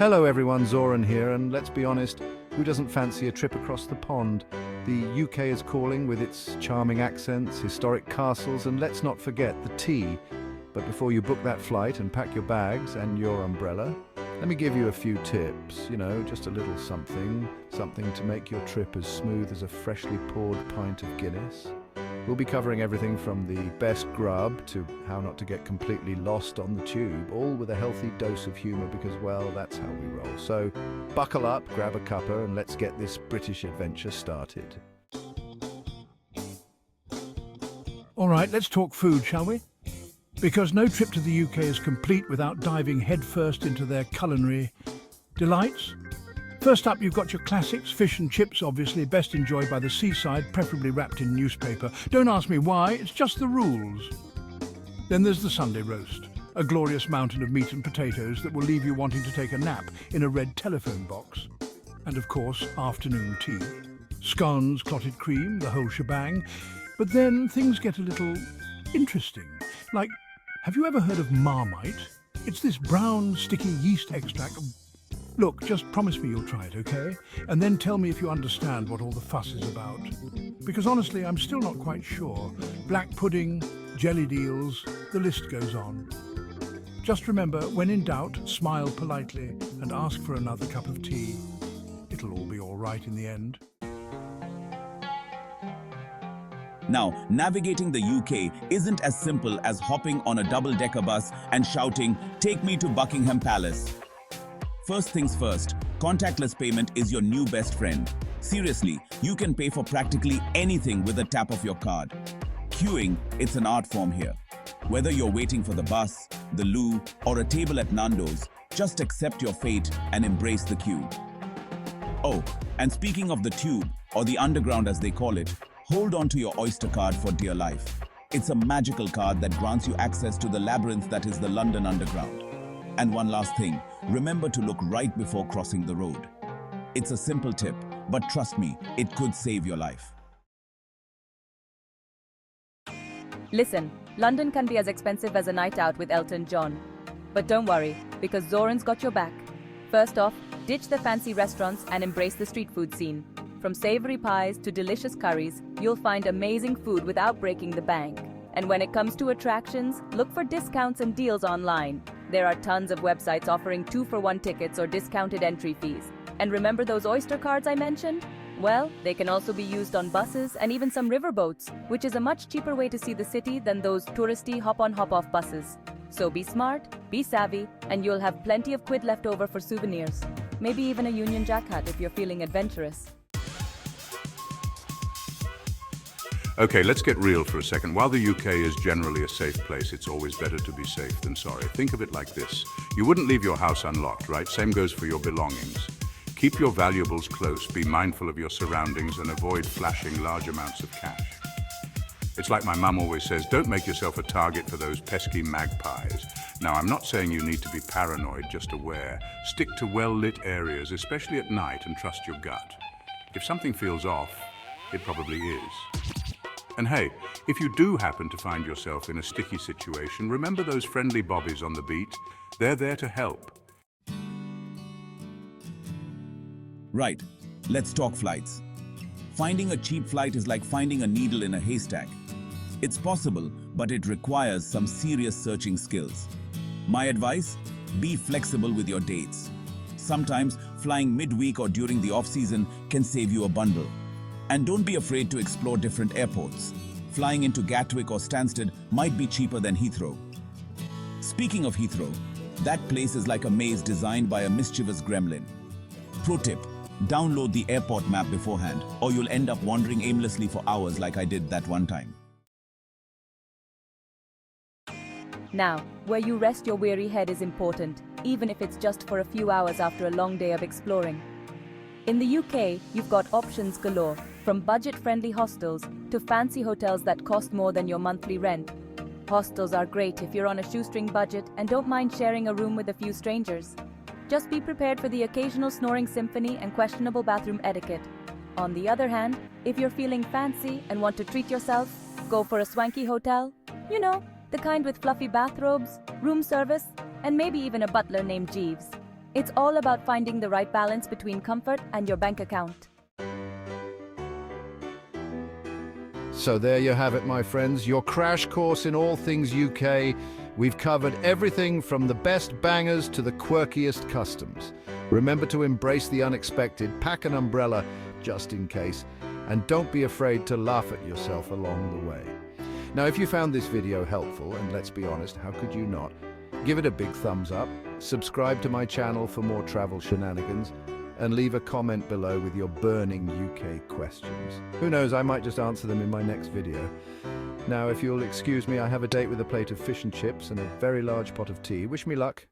Hello everyone, Zoran here, and let's be honest, who doesn't fancy a trip across the pond? The UK is calling with its charming accents, historic castles, and let's not forget the tea. But before you book that flight and pack your bags and your umbrella, let me give you a few tips, just a little something to make your trip as smooth as a freshly poured pint of Guinness. We'll be covering everything from the best grub to how not to get completely lost on the tube, all with a healthy dose of humour because, well, that's how we roll. So buckle up, grab a cuppa, and let's get this British adventure started. All right, let's talk food, shall we? Because no trip to the UK is complete without diving headfirst into their culinary delights. First up, you've got your classics, fish and chips, obviously, best enjoyed by the seaside, preferably wrapped in newspaper. Don't ask me why, it's just the rules. Then there's the Sunday roast, a glorious mountain of meat and potatoes that will leave you wanting to take a nap in a red telephone box. And of course, afternoon tea. Scones, clotted cream, the whole shebang. But then things get a little interesting. Like, have you ever heard of Marmite? It's this brown, sticky yeast extract. Look, just promise me you'll try it, okay? And then tell me if you understand what all the fuss is about. Because honestly, I'm still not quite sure. Black pudding, jelly deals, the list goes on. Just remember, when in doubt, smile politely and ask for another cup of tea. It'll all be all right in the end. Now, navigating the UK isn't as simple as hopping on a double-decker bus and shouting, "Take me to Buckingham Palace." First things first, contactless payment is your new best friend. Seriously, you can pay for practically anything with a tap of your card. Queuing, it's an art form here. Whether you're waiting for the bus, the loo, or a table at Nando's, just accept your fate and embrace the queue. Oh, and speaking of the tube, or the underground as they call it, hold on to your Oyster card for dear life. It's a magical card that grants you access to the labyrinth that is the London Underground. And one last thing, remember to look right before crossing the road. It's a simple tip, but trust me, it could save your life. Listen, London can be as expensive as a night out with Elton John. But don't worry, because Zoran's got your back. First off, ditch the fancy restaurants and embrace the street food scene. From savory pies to delicious curries, you'll find amazing food without breaking the bank. And when it comes to attractions, look for discounts and deals online. There are tons of websites offering 2-for-1 tickets or discounted entry fees. And remember those Oyster cards I mentioned? Well, they can also be used on buses and even some riverboats, which is a much cheaper way to see the city than those touristy hop-on hop-off buses. So be smart, be savvy, and you'll have plenty of quid left over for souvenirs. Maybe even a Union Jack hat if you're feeling adventurous. Okay, let's get real for a second. While the UK is generally a safe place, it's always better to be safe than sorry. Think of it like this. You wouldn't leave your house unlocked, right? Same goes for your belongings. Keep your valuables close, be mindful of your surroundings, and avoid flashing large amounts of cash. It's like my mum always says, don't make yourself a target for those pesky magpies. Now, I'm not saying you need to be paranoid, just aware. Stick to well-lit areas, especially at night, and trust your gut. If something feels off, it probably is. And hey, if you do happen to find yourself in a sticky situation, remember those friendly bobbies on the beat. They're there to help. Right, let's talk flights. Finding a cheap flight is like finding a needle in a haystack. It's possible, but it requires some serious searching skills. My advice? Be flexible with your dates. Sometimes flying midweek or during the off-season can save you a bundle. And don't be afraid to explore different airports. Flying into Gatwick or Stansted might be cheaper than Heathrow. Speaking of Heathrow, that place is like a maze designed by a mischievous gremlin. Pro tip, download the airport map beforehand, or you'll end up wandering aimlessly for hours like I did that one time. Now, where you rest your weary head is important, even if it's just for a few hours after a long day of exploring. In the UK, you've got options galore, from budget-friendly hostels to fancy hotels that cost more than your monthly rent. Hostels are great if you're on a shoestring budget and don't mind sharing a room with a few strangers. Just be prepared for the occasional snoring symphony and questionable bathroom etiquette. On the other hand, if you're feeling fancy and want to treat yourself, go for a swanky hotel. You know, the kind with fluffy bathrobes, room service, and maybe even a butler named Jeeves. It's all about finding the right balance between comfort and your bank account. So there you have it, my friends, your crash course in all things UK. We've covered everything from the best bangers to the quirkiest customs. Remember to embrace the unexpected, pack an umbrella just in case, and don't be afraid to laugh at yourself along the way. Now, if you found this video helpful, and let's be honest, how could you not? Give it a big thumbs up, subscribe to my channel for more travel shenanigans, and leave a comment below with your burning UK questions. Who knows, I might just answer them in my next video. Now, if you'll excuse me, I have a date with a plate of fish and chips and a very large pot of tea. Wish me luck.